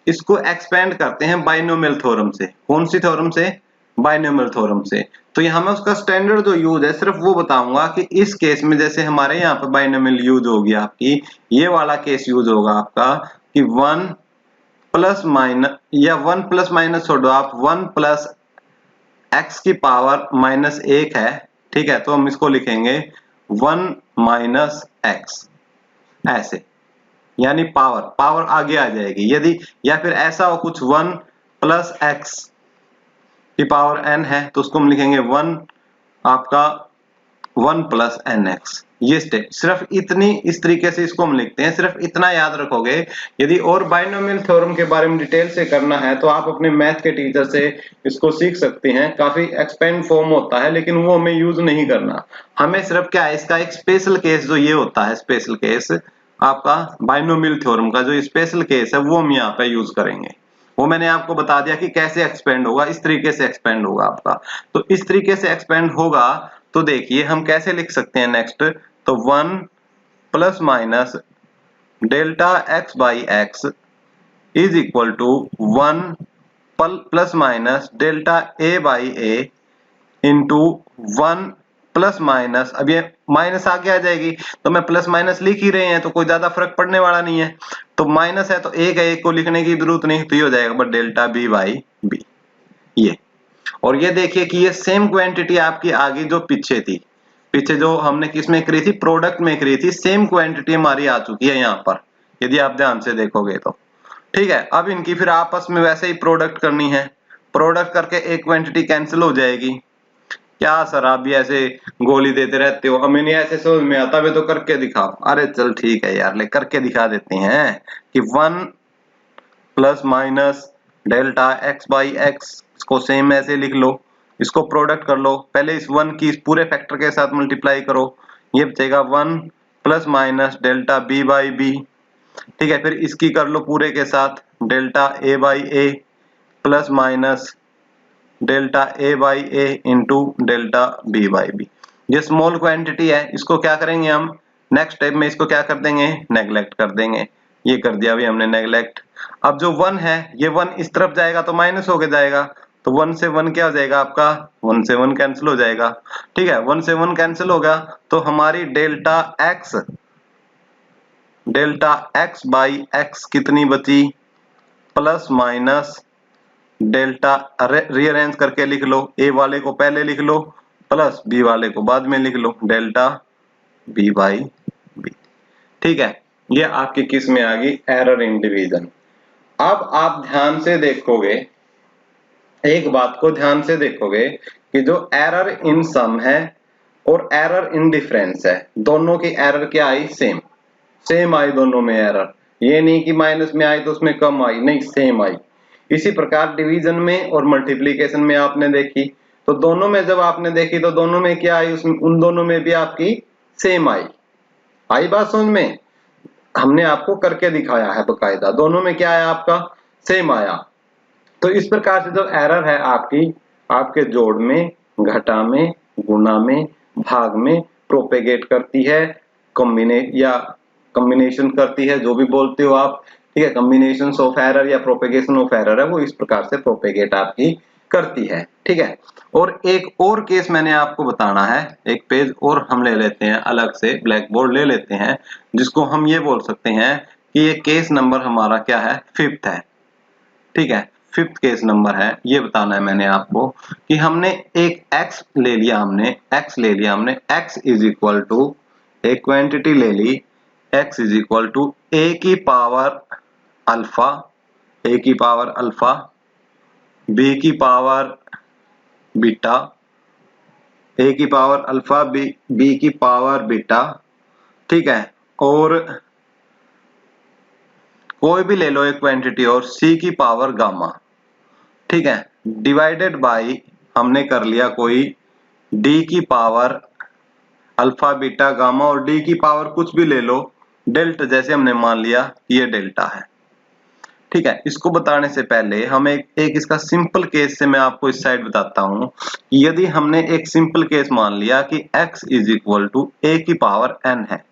इसको एक्सपेंड करते हैं बाइनोमियल थ्योरम से। कौन सी थ्योरम से, बाइनोमियल थ्योरम से। तो यहाँ मैं उसका स्टैंडर्ड जो यूज है सिर्फ वो बताऊंगा कि इस केस में जैसे हमारे यहाँ पे बाइनोमियल यूज होगी आपकी, ये वाला केस यूज होगा आपका कि 1 प्लस माइनस, या 1 प्लस माइनस छोड़ो आप, 1 प्लस x की पावर -1 है, ठीक है, तो हम इसको लिखेंगे 1 माइनस x, ऐसे, यानी पावर आगे आ जाएगी यदि, या फिर ऐसा हो कुछ 1 प्लस x की पावर n है, तो उसको हम लिखेंगे 1 आपका 1 प्लस nx। ये स्टेप सिर्फ इतनी, इस तरीके से इसको हम लिखते हैं, सिर्फ इतना याद रखोगे। यदि और बाइनोमियल थ्योरम के बारे में डिटेल से करना है तो आप अपने मैथ के टीचर से इसको सीख सकते हैं, काफी एक्सपेंड फॉर्म होता है, लेकिन वो हमें यूज नहीं करना। हमें सिर्फ क्या है, इसका एक स्पेशल केस जो ये होता है, स्पेशल केस आपका बाइनोमियल थ्योरम का जो स्पेशल केस है वो हम यहाँ पे यूज करेंगे। वो मैंने आपको बता दिया कि कैसे एक्सपेंड होगा, इस तरीके से एक्सपेंड होगा आपका। तो इस तरीके से एक्सपेंड होगा तो देखिए हम कैसे लिख सकते हैं नेक्स्ट, तो 1 plus minus delta x by x is equal to 1 plus minus delta a by A into 1 plus minus, अब ये माइनस आगे आ जाएगी तो मैं प्लस माइनस लिख ही रहे हैं तो कोई ज्यादा फर्क पड़ने वाला नहीं है, तो माइनस है तो एक है, एक को लिखने की जरूरत नहीं, तो ये हो जाएगा but delta b by b ये। और ये देखिए कि ये सेम क्वांटिटी आपकी आगे जो पीछे थी, पीछे जो हमने किस में करी थी, प्रोडक्ट में करी थी, सेम क्वांटिटी हमारी आ चुकी है यहाँ पर, यदि आप ध्यान से देखोगे तो। ठीक है, अब इनकी फिर आपस में वैसे ही प्रोडक्ट करनी है, प्रोडक्ट करके एक क्वांटिटी कैंसिल हो जाएगी। क्या सर आप भी ऐसे गोली देते रहते हो, हमें नहीं ऐसे समझ में आता, वे तो करके दिखाओ। अरे चल ठीक है यार, ले करके दिखा देते हैं कि 1 plus minus delta x by x, इसको सेम ऐसे लिख लो, इसको प्रोडक्ट कर लो, पहले इस 1 की इस पूरे फैक्टर के साथ मल्टीप्लाई करो, ये बचेगा 1 plus minus delta b by b. ठीक है, फिर इसकी कर लो पूरे के साथ delta a by a plus minus delta a by A into delta b by b. ये स्मॉल क्वांटिटी है, इसको क्या करेंगे हम नेक्स्ट स्टेप में, इसको क्या कर देंगे, नेग्लेक्ट कर देंगे। ये कर दिया अभी हमने नेग्लेक्ट। अब जो 1 है, ये 1 इस तरफ जाएगा तो माइनस होके जाएगा, तो 1 से 1 क्या हो जाएगा आपका, 1 से 1 कैंसिल हो जाएगा। ठीक है, 1 से 1 कैंसिल होगा तो हमारी डेल्टा x बाई एक्स कितनी बची, प्लस माइनस डेल्टा, रीअरेंज करके लिख लो, ए वाले को पहले लिख लो प्लस बी वाले को बाद में लिख लो, डेल्टा बी बाई बी। ठीक है, ये आपकी किस में आ गई, एरर इन डिवीजन। अब आप ध्यान से देखोगे, एक बात को ध्यान से देखोगे कि जो एरर इन सम है और एरर इन डिफरेंस है, दोनों की एरर क्या आई, सेम आई दोनों में एरर। ये नहीं कि माइनस में आई तो उसमें कम आई, नहीं सेम आई। इसी प्रकार डिवीजन में और मल्टीप्लिकेशन में आपने देखी, तो दोनों में जब आपने देखी तो दोनों में क्या आई, उसमें उन दोनों में भी आपकी सेम आई बात समझ में। हमने आपको करके दिखाया है बकायदा, दोनों में क्या आया आपका, सेम आया। तो इस प्रकार से जो एरर है आपकी, आपके जोड़ में, घटा में, गुणा में, भाग में प्रोपेगेट करती है, कॉम्बिनेशन करती है, जो भी बोलते हो आप। ठीक है, कॉम्बिनेशन ऑफ एरर या प्रोपेगेशन ऑफ एरर है, वो इस प्रकार से प्रोपेगेट आपकी करती है। ठीक है, और एक और केस मैंने आपको बताना है, एक पेज और हम ले लेते हैं, अलग से ब्लैक बोर्ड ले लेते हैं, जिसको हम ये बोल सकते हैं कि ये केस नंबर हमारा क्या है, 5th है। ठीक है, 5th केस नंबर है। ये बताना है मैंने आपको कि हमने एक x ले लिया, हमने x इज इक्वल टू एक क्वांटिटी ले ली, x is equal to a की पावर अल्फा, a की पावर अल्फा, b की पावर बीटा, a की पावर अल्फा, b की पावर बीटा। ठीक है, और कोई भी ले लो एक क्वांटिटी और c की पावर गामा। ठीक है, डिवाइडेड बाय हमने कर लिया कोई d की पावर अल्फा बीटा गामा, और d की पावर कुछ भी ले लो डेल्टा, जैसे हमने मान लिया कि ये डेल्टा है। ठीक है, इसको बताने से पहले हम एक इसका सिंपल केस से मैं आपको इस साइड बताता हूं कि यदि हमने एक सिंपल केस मान लिया कि x is equal to a की पावर n है,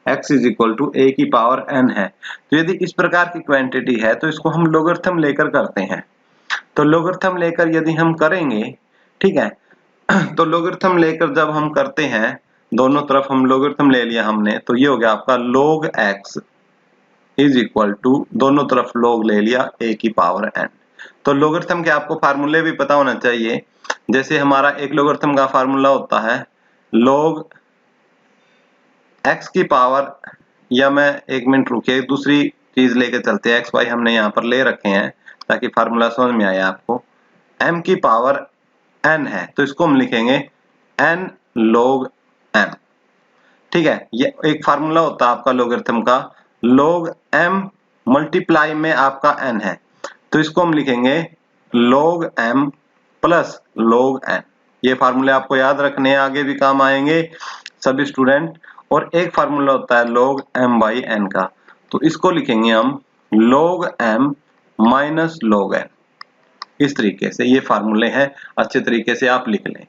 x is equal to a की पावर n है, तो यदि इस प्रकार की क्वांटिटी है तो इसको हम लोगरिथम लेकर करते हैं। तो लोगरिथम लेकर यदि हम करेंगे, ठीक है, तो लोगरिथम लेकर जब हम करते हैं, दोनों तरफ हम लोगरिथम ले लिया हमने, तो ये हो गया आपका log x is equal to, दोनों तरफ log ले लिया a की पावर n। तो लोगरिथम के आपको फार्मूले भी पता होना चाहिए, जैसे हमारा एक लोगरिथम का फार्मूला होता है log x की पावर, या मैं एक मिनट रुकिए, दूसरी चीज लेके चलते हैं, xy हमने यहाँ पर ले रखे हैं ताकि फार्मूला समझ में आए आपको। m की पावर n है तो इसको हम लिखेंगे n log m। ठीक है, ये एक फार्मूला होता है आपका लोगरिथम का, log m मल्टीप्लाई में आपका n है, तो इसको हम लिखेंगे log m plus log n। ये फार्मूले आपको याद रखने हैं, आगे भी काम आएंगे सभी स्टूडेंट। और एक फार्मूला होता है log m बाई n का, तो इसको लिखेंगे हम log m minus log n। इस तरीके से ये फार्मूले हैं, अच्छे तरीके से आप लिख लें।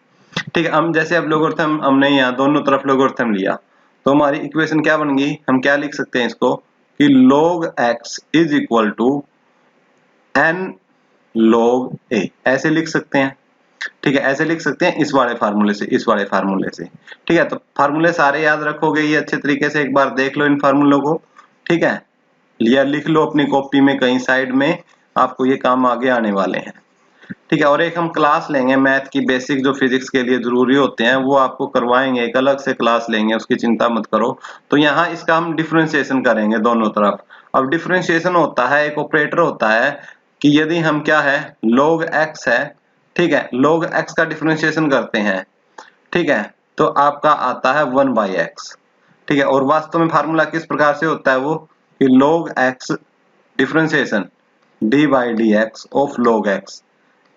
ठीक है, हम जैसे अब लोगरिथम हमने यहाँ दोनों तरफ लोगरिथम लिया, तो हमारी इक्वेशन क्या बन गई, हम क्या लिख सकते हैं इसको कि log x is equal to n log a, ऐसे लिख सकते हैं। ठीक है, ऐसे लिख सकते हैं इस वाले फार्मूले से, इस वाले फार्मूले से। ठीक है, तो फार्मूले सारे याद रखोगे ये अच्छे तरीके से, एक बार देख लो इन फार्मूलों को। ठीक है, लिया लिख लो अपनी कॉपी में कहीं साइड में, आपको ये काम आगे आने वाले हैं। ठीक है, और एक हम क्लास लेंगे मैथ की बेसिक जो फिजिक्स के लिए जरूरी होते हैं, वो आपको करवाएंगे, एक अलग से क्लास लेंगे, उसकी चिंता मत करो। तो यहाँ इसका हम डिफरेंशिएशन करेंगे दोनों तरफ। अब डिफरेंशिएशन होता है, एक ऑपरेटर होता है कि यदि हम क्या है log x है, ठीक है, log x का डिफरेंशिएशन करते हैं, ठीक है, तो आपका आता है 1/x। ठीक है, और वास्तव में फार्मूला किस प्रकार से होता है वो कि log x differentiation d/dx of log x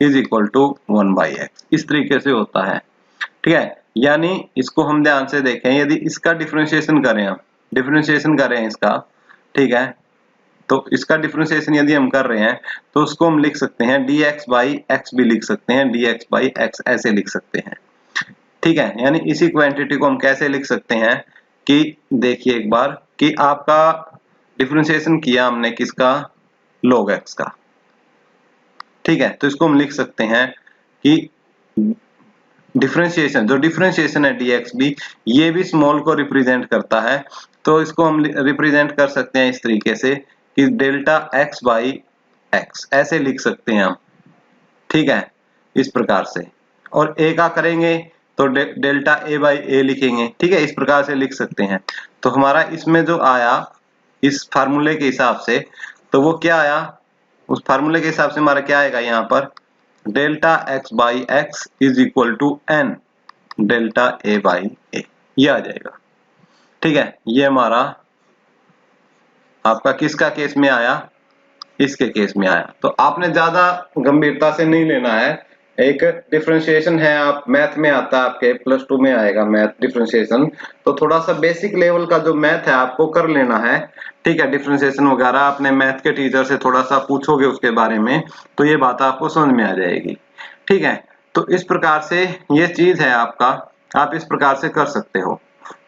is equal to 1/x, इस तरीके से होता है। ठीक है, यानी इसको हम ध्यान से देखें, यदि इसका डिफरेंशिएशन करें, हम डिफरेंशिएशन करें इसका, ठीक है, तो इसका डिफरेंशिएशन यदि हम कर रहे हैं तो उसको हम लिख सकते हैं dx/x भी लिख सकते हैं, dx/x ऐसे लिख सकते हैं। ठीक है, यानी इसी क्वांटिटी को हम कैसे लिख सकते हैं कि देखिए एक बार कि आपका डिफरेंशिएशन किया हमने किसका, log x का। ठीक है, तो इसको हम लिख सकते हैं कि डिफरेंशिएशन, जो डिफरेंशिएशन है dx भी, ये भी स्मॉल को रिप्रेजेंट करता है, तो इसको हम रिप्रेजेंट कर सकते हैं इस तरीके से कि डेल्टा x बाई x ऐसे लिख सकते हैं हम। ठीक है, इस प्रकार से, और a का करेंगे तो डेल्टा a बाई a लिखेंगे। ठीक है, इस प्रकार से लिख सकते हैं। तो हमारा इसमें जो आया इस फार्मूले के हिसाब से, तो वो क्या आया, उस फार्मूले के हिसाब से हमारा क्या आएगा यहाँ पर, delta x by x is equal to n delta a by a, ये आ जाएगा। ठीक है, ये हमारा आपका किसका केस में आया, इसके केस में आया। तो आपने ज्यादा गंभीरता से नहीं लेना है, एक डिफरेंशिएशन है, आप मैथ में आता है, आपके +2 में आएगा मैथ डिफरेंशिएशन, तो थोड़ा सा बेसिक लेवल का जो मैथ है आपको कर लेना है। ठीक है, डिफरेंशिएशन वगैरह अपने मैथ के टीचर से थोड़ा सा पूछोगे उसके बारे में, तो ये बात आपको समझ में आ जाएगी। ठीक है, तो इस प्रकार से ये चीज है आपका, आप इस प्रकार से कर सकते हो।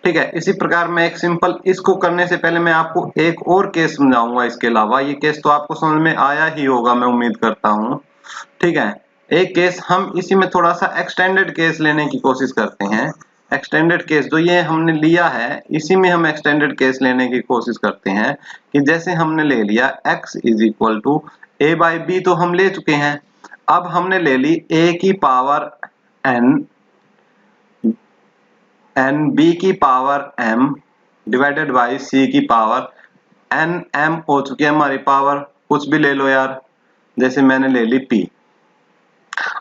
ठीक है, इसी प्रकार मैं एक सिंपल, इसको करने से पहले मैं आपको एक और केस समझाऊंगा इसके अलावा, ये केस तो आपको समझ में आया ही होगा मैं उम्मीद करता हूँ। ठीक है, एक केस हम इसी में थोड़ा सा एक्सटेंडेड केस लेने की कोशिश करते हैं। एक्सटेंडेड केस जो ये हमने लिया है इसी में हम एक्सटेंडेड केस लेने की कोशिश करते हैं कि जैसे हमने ले लिया x is equal to a by b, तो हम ले चुके हैं। अब हमने ले ली a की पावर n b की power m divided by c की पावर n m हो चुकी है हमारी पावर, कुछ भी ले लो यार, जैसे मैंने ले ली p।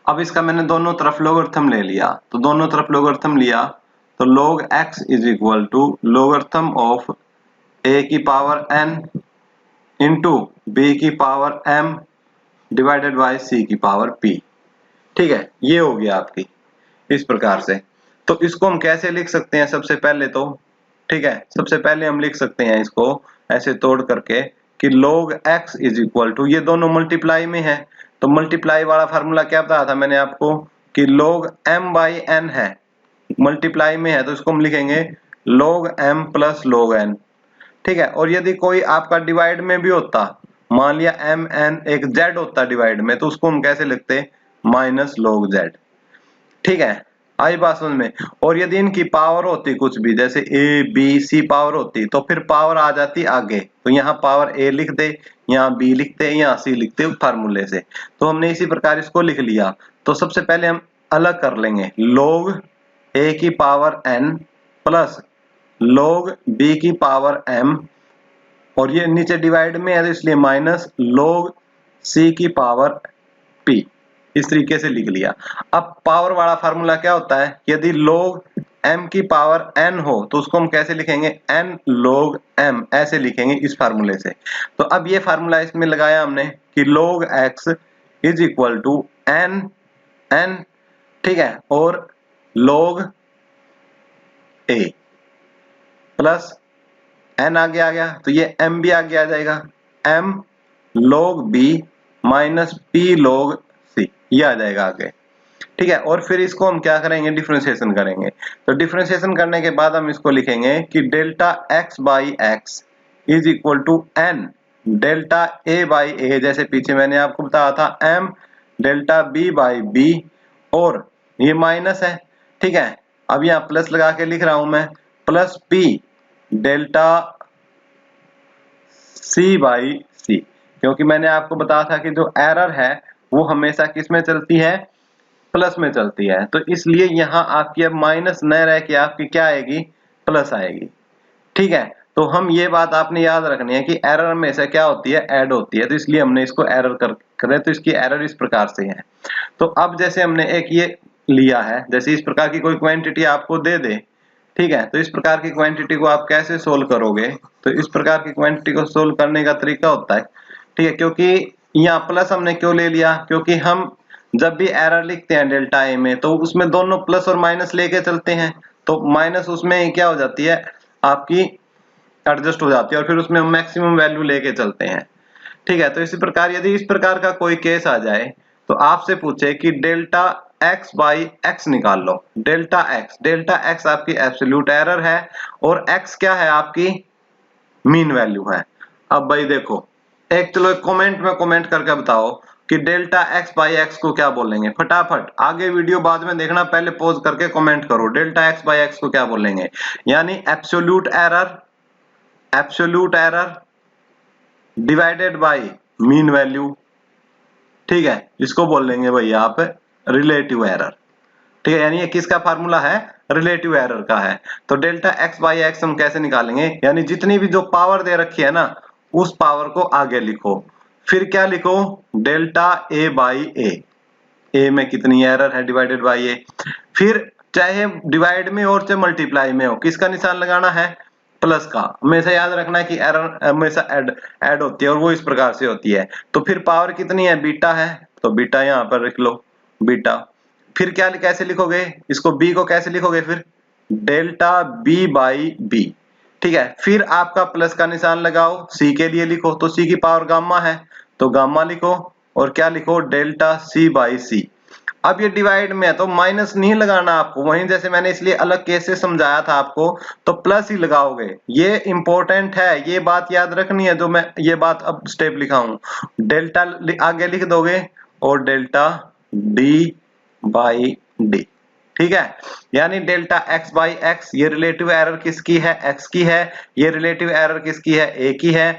अब इसका मैंने दोनों तरफ लोगरिथम ले लिया, तो दोनों तरफ लोगरिथम लिया तो log x is equal to logarithm of a की पावर n इंटू b की power m divided by c की पावर p। ठीक है, ये हो गया आपकी इस प्रकार से। तो इसको हम कैसे लिख सकते हैं सबसे पहले तो, ठीक है, सबसे पहले हम लिख सकते हैं इसको ऐसे तोड़ करके कि log x is equal to, ये दोनों मल्टीप्लाई में है तो मल्टीप्लाई वाला फार्मूला क्या बताया था मैंने आपको कि log m बाई n है, मल्टीप्लाई में है तो इसको हम लिखेंगे log m plus log n। ठीक है, और यदि कोई आपका डिवाइड में भी होता, मान लिया m n एक z होता डिवाइड में, तो उसको हम कैसे लिखते, माइनस log z। ठीक है, आई बात समझ में। और यदि इनकी पावर होती कुछ भी, जैसे a b c पावर होती, तो फिर पावर आ जाती आगे, तो यहाँ पावर a लिख दे, यहाँ b लिखते, यहाँ c लिखते फार्मूले से। तो हमने इसी प्रकार इसको लिख लिया। तो सबसे पहले हम अलग कर लेंगे log a की power n plus log b की पावर m, और ये नीचे डिवाइड में है तो इसलिए माइनस log c की पावर p, इस तरीके से लिख लिया। अब पावर वाला फार्मूला क्या होता है, यदि log m की पावर n हो तो उसको हम कैसे लिखेंगे, n log m, ऐसे लिखेंगे इस फार्मूले से। तो अब ये फार्मूला इसमें लगाया हमने कि log x is equal to n, ठीक है, और log a प्लस n आगे आ गया तो ये m भी आगे आ जाएगा, m log b minus p log c, ये आ जाएगा आगे। ठीक है, और फिर इसको हम क्या करेंगे, डिफरेंशिएशन करेंगे। तो डिफरेंशिएशन करने के बाद हम इसको लिखेंगे कि delta x by x is equal to n delta a by a, जैसे पीछे मैंने आपको बताया था m delta b by b, और ये माइनस है। ठीक है, अब यहाँ प्लस लगा के लिख रहा हूं मैं, plus p delta c by c, क्योंकि मैंने आपको बताया था कि जो एरर है वो हमेशा किस में चलती है, प्लस में चलती है। तो इसलिए यहाँ आपकी अब माइनस न रह के आपकी क्या आएगी, प्लस आएगी। ठीक है, तो हम ये बात आपने याद रखनी है कि एरर हमेशा क्या होती है, ऐड होती है, तो इसलिए हमने इसको एरर करे, तो इसकी एरर इस प्रकार से है। तो अब जैसे हमने एक ये लिया है, जैसे इस प्रकार की कोई क्वांटिटी आपको दे दे, ठीक है, तो इस प्रकार की क्वांटिटी को आप कैसे सोल्व करोगे, तो इस प्रकार की क्वांटिटी को सोल्व करने का तरीका होता है, ठीक है, क्योंकि यहाँ प्लस हमने क्यों ले लिया, क्योंकि हम जब भी एरर लिखते हैं डेल्टा ए में तो उसमें दोनों प्लस और माइनस लेके चलते हैं, तो माइनस उसमें क्या हो जाती है आपकी, एडजस्ट हो जाती है, और फिर उसमें हम मैक्सिमम वैल्यू लेके चलते हैं। ठीक है, तो इसी प्रकार यदि इस प्रकार का कोई केस आ जाए तो आपसे पूछे कि डेल्टा x बाई x निकाल लो, डेल्टा x आपकी एब्सोल्यूट एरर है और x क्या है आपकी मीन वैल्यू है। अब भाई देखो, एक चलो कमेंट में कमेंट करके बताओ कि डेल्टा x बाई x को क्या बोलेंगे, फटाफट, आगे वीडियो बाद में देखना, पहले पॉज करके कमेंट करो, डेल्टा x बाई x को क्या बोलेंगे, यानी absolute error divided by mean value. ठीक है, इसको बोल लेंगे भैया आप रिलेटिव एरर। ठीक है, यानी ये किसका फार्मूला है, रिलेटिव एरर का है। तो डेल्टा x बाई x हम कैसे निकालेंगे, यानी जितनी भी जो पावर दे रखी है ना उस पावर को आगे लिखो, फिर क्या लिखो, डेल्टा a बाई a में कितनी एरर है डिवाइडेड बाई a, फिर चाहे डिवाइड में और चाहे मल्टीप्लाई में हो, किसका निशान लगाना है, प्लस का। हमेशा याद रखना है कि एरर हमेशा ऐड होती है और वो इस प्रकार से होती है। तो फिर पावर कितनी है, बीटा है, तो बीटा यहाँ पर लिख लो, बीटा। फिर क्या कैसे लिखोगे इसको, b को कैसे लिखोगे, फिर डेल्टा b बाई b। ठीक है, फिर आपका प्लस का निशान लगाओ, c के लिए लिखो, तो c की पावर गामा है तो गामा लिखो, और क्या लिखो, डेल्टा c बाई c। अब ये डिवाइड में है तो माइनस नहीं लगाना आपको, वहीं जैसे मैंने इसलिए अलग केस से समझाया था आपको, तो प्लस ही लगाओगे, ये इंपॉर्टेंट है, ये बात याद रखनी है, जो मैं ये बात अब स्टेप लिखा हूं, डेल्टा आगे लिख दोगे और डेल्टा डी बाई डी। ठीक है, यानी डेल्टा एक्स बाई एक्स, ये रिलेटिव एरर किसकी है? एक्स की है। ये रिलेटिव एरर किसकी है? ए की है।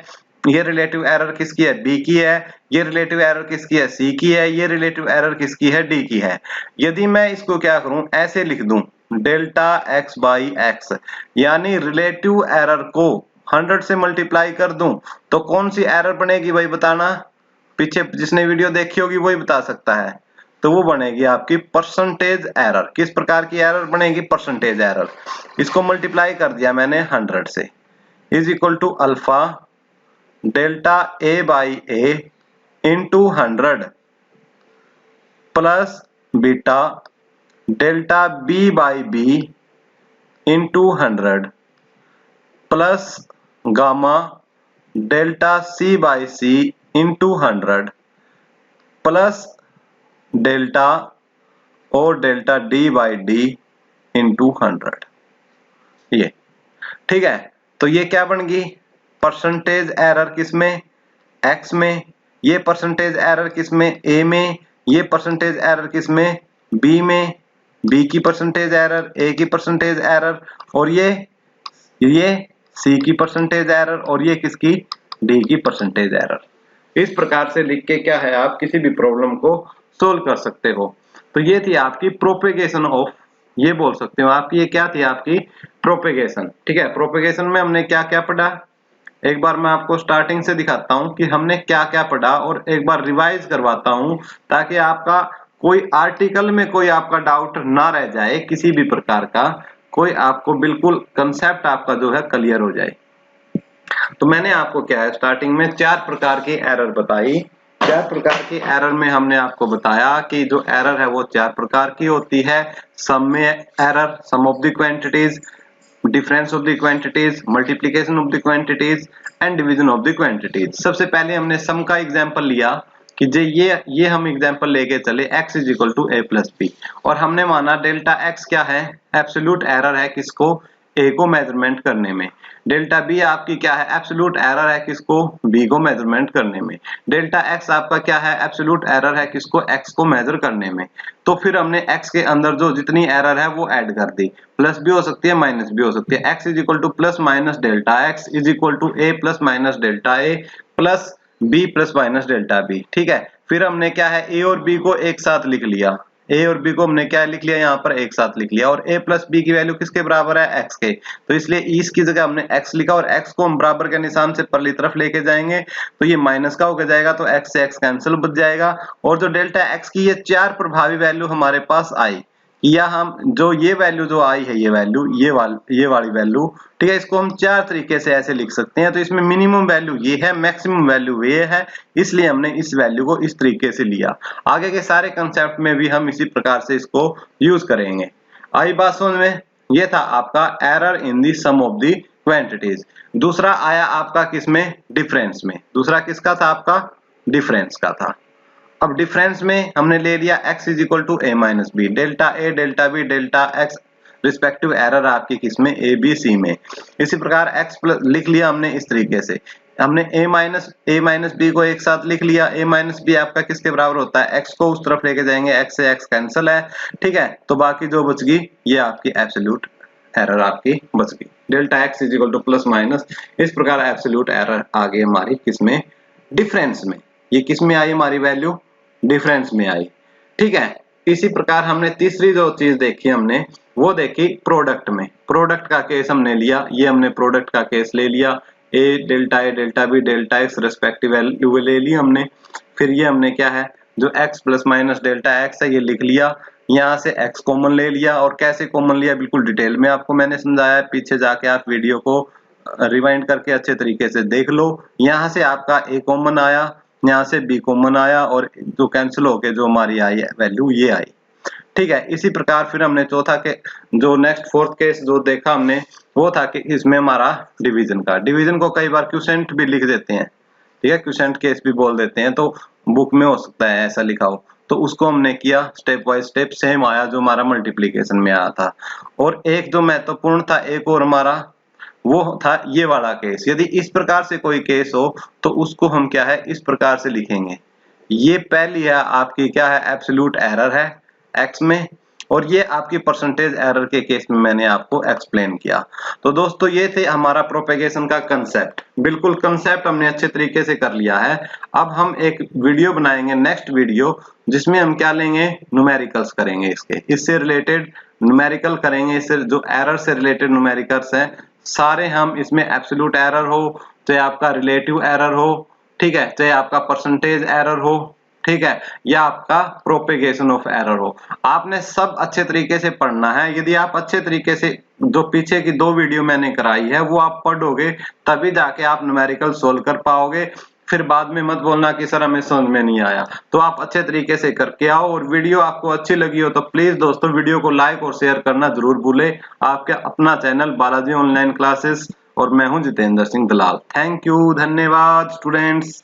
ये रिलेटिव एरर किसकी है? बी की है। ये रिलेटिव एरर किसकी है? सी की है। ये रिलेटिव एरर किसकी है? डी की है। यदि मैं इसको क्या करूं, ऐसे लिख दूं डेल्टा एक्स बाई एक्स, यानी रिलेटिव एरर को 100 से मल्टीप्लाई कर दूं तो कौन सी एरर बनेगी भाई बताना? पीछे जिसने वीडियो देखी होगी वही बता सकता है। तो वो बनेगी आपकी परसेंटेज एरर। किस प्रकार की एरर बनेगी? Percentage error. इसको मल्टीप्लाई कर दिया मैंने 100 से, is equal to alpha delta A by A into 100 plus beta delta B by B into 100 plus gamma delta C by C into 100 plus delta और delta D by D into 100। ये ठीक है, तो ये क्या बन गई? परसेंटेज एरर किसमें? एक्स में। ये परसेंटेज एरर किसमें? ए में। ये परसेंटेज एरर किसमें? बी में। बी की परसेंटेज एरर, ए की परसेंटेज एरर, और ये सी की परसेंटेज एरर, और ये किसकी? डी की परसेंटेज एरर। इस प्रकार से लिख के क्या है, आप किसी भी प्रॉब्लम को सोल्व कर सकते हो। तो ये थी आपकी प्रोपेगेशन ऑफ, ये बोल सकते हो आपकी, ये क्या थी आपकी? प्रोपेगेशन। ठीक है, प्रोपेगेशन में हमने क्या क्या पढ़ा? एक बार मैं आपको स्टार्टिंग से दिखाता हूं कि हमने क्या क्या पढ़ा, और एक बार रिवाइज करवाता हूं ताकि आपका कोई आर्टिकल में कोई आपका डाउट ना रह जाए, किसी भी प्रकार का कोई आपको बिल्कुल कंसेप्ट आपका जो है क्लियर हो जाए। तो मैंने आपको क्या है, स्टार्टिंग में 4 प्रकार की एरर बताई। 4 प्रकार की एरर में हमने आपको बताया कि जो एरर है वो 4 प्रकार की होती है। सम में error, sum of the quantities, difference of the quantities, multiplication of the quantities and division of the quantities. सबसे पहले हमने सम का एग्जांपल लिया कि ये हम एग्जांपल लेके चले x is equal to a plus b, और हमने माना डेल्टा x क्या है? एब्सोल्यूट एरर है किसको? a को मेजरमेंट करने में। डेल्टा b आपकी क्या है? एब्सोल्यूट एरर है किसको? b को मेजरमेंट करने में। डेल्टा x आपका क्या है? एब्सोल्यूट एरर है किसको? x को मेजर करने में। तो फिर हमने x के अंदर जो जितनी एरर है वो ऐड कर दी, प्लस भी हो सकती है माइनस भी हो सकती है। x is equal to plus minus delta x is equal to a plus minus delta a plus b plus minus delta b। ठीक है, फिर हमने क्या है, a और b को एक साथ लिख लिया। a और b को हमने क्या लिख लिया? यहाँ पर एक साथ लिख लिया। और a प्लस b की वैल्यू किसके बराबर है? x के। तो इसलिए इसकी जगह हमने x लिखा, और x को हम बराबर के निशान से परली तरफ लेके जाएंगे तो ये माइनस का होकर जाएगा, तो x से x कैंसिल बच जाएगा। और जो डेल्टा x की ये 4 प्रभावी वैल्यू हमारे पास आई, या हम जो ये वैल्यू जो आई है, ये वैल्यू, ये वाली वैल्यू, ठीक है, इसको हम 4 तरीके से ऐसे लिख सकते हैं। तो इसमें मिनिमम वैल्यू ये है, मैक्सिमम वैल्यू ये है, इसलिए हमने इस वैल्यू को इस तरीके से लिया। आगे के सारे कंसेप्ट में भी हम इसी प्रकार से इसको यूज करेंगे। आई बात समझ में? ये था आपका error in the sum of the quantities. दूसरा आया आपका किसमें? डिफरेंस में। दूसरा किसका था आपका? डिफरेंस का था। अब डिफरेंस में हमने ले लिया x is equal to a minus b, delta a delta B delta x respective error आपकी किसमें? ए बी सी में। इसी प्रकार x प्लस लिख लिया हमने इस तरीके से, हमने a माइनस b को एक साथ लिख लिया। a माइनस बी आपका किसके बराबर होता है? x को उस तरफ लेके जाएंगे, x से x कैंसिल है। ठीक है, तो बाकी जो बच गई ये आपकी एब्सोल्यूट एरर आपकी बच गई। Delta x is equal to plus minus, इस प्रकार एब्सोल्यूट एरर आ गई हमारी किसमें? डिफरेंस में। ये किसमें आई हमारी वैल्यू? डिफरेंस में आई। ठीक है, इसी प्रकार हमने तीसरी जो चीज देखी हमने वो देखी प्रोडक्ट में। प्रोडक्ट का केस हमने लिया, ये हमने प्रोडक्ट का केस ले लिया, A delta B delta X respective value ले ली हमने। फिर ये हमने क्या है, जो x plus minus delta x है ये लिख लिया, यहाँ से x कॉमन ले लिया। और कैसे कॉमन लिया बिल्कुल डिटेल में आपको मैंने समझाया है, पीछे जाके आप वीडियो को रिवाइंड करके अच्छे तरीके से देख लो। यहाँ से आपका a कॉमन आया, यहाँ से b कॉमन आया, और जो कैंसिल होके जो हमारी आई वैल्यू ये आई। ठीक है, इसी प्रकार फिर हमने चौथा के जो नेक्स्ट फोर्थ केस जो देखा हमने वो था कि इसमें हमारा डिवीजन का। डिवीजन को कई बार क्वोशिएंट भी लिख देते हैं, ठीक है, क्वोशिएंट केस भी बोल देते हैं, तो बुक में हो सकता है ऐसा लिखा हो। तो उसको हमने किया स्टेप बाय स्टेप, सेम आया जो हमारा मल्टीप्लीकेशन में आया था। और एक जो महत्वपूर्ण था एक और हमारा वो था ये वाला केस। यदि इस प्रकार से कोई केस हो तो उसको हम क्या है, इस प्रकार से लिखेंगे। ये पहली है आपकी क्या है, एब्सोल्यूट एरर है एक्स में, और ये आपकी परसेंटेज एरर के केस में मैंने आपको एक्सप्लेन किया। तो दोस्तों ये थे हमारा प्रोपेगेशन का कंसेप्ट। बिल्कुल कंसेप्ट हमने अच्छे तरीके से कर लिया है। अब हम एक वीडियो बनाएंगे, नेक्स्ट वीडियो, जिसमें हम क्या लेंगे, न्यूमेरिकल्स करेंगे, इससे रिलेटेड न्यूमेरिकल करेंगे। इससे जो एरर से रिलेटेड न्यूमेरिकल्स हैं सारे हम इसमें, एब्सोल्यूट एरर हो चाहे आपका रिलेटिव एरर हो, ठीक है, चाहे आपका परसेंटेज एरर हो, ठीक है, या आपका प्रोपेगेशन ऑफ एरर हो, आपने सब अच्छे तरीके से पढ़ना है। यदि आप अच्छे तरीके से जो पीछे की 2 वीडियो मैंने कराई है वो आप पढ़ोगे तभी जाके आप न्यूमेरिकल सोल्व कर पाओगे। फिर बाद में मत बोलना कि सर हमें समझ में नहीं आया। तो आप अच्छे तरीके से करके आओ, और वीडियो आपको अच्छी लगी हो तो प्लीज दोस्तों वीडियो को लाइक और शेयर करना जरूर भूले। आपका अपना चैनल बालाजी ऑनलाइन क्लासेस, और मैं हूं जितेंद्र सिंह दलाल। थैंक यू, धन्यवाद स्टूडेंट्स।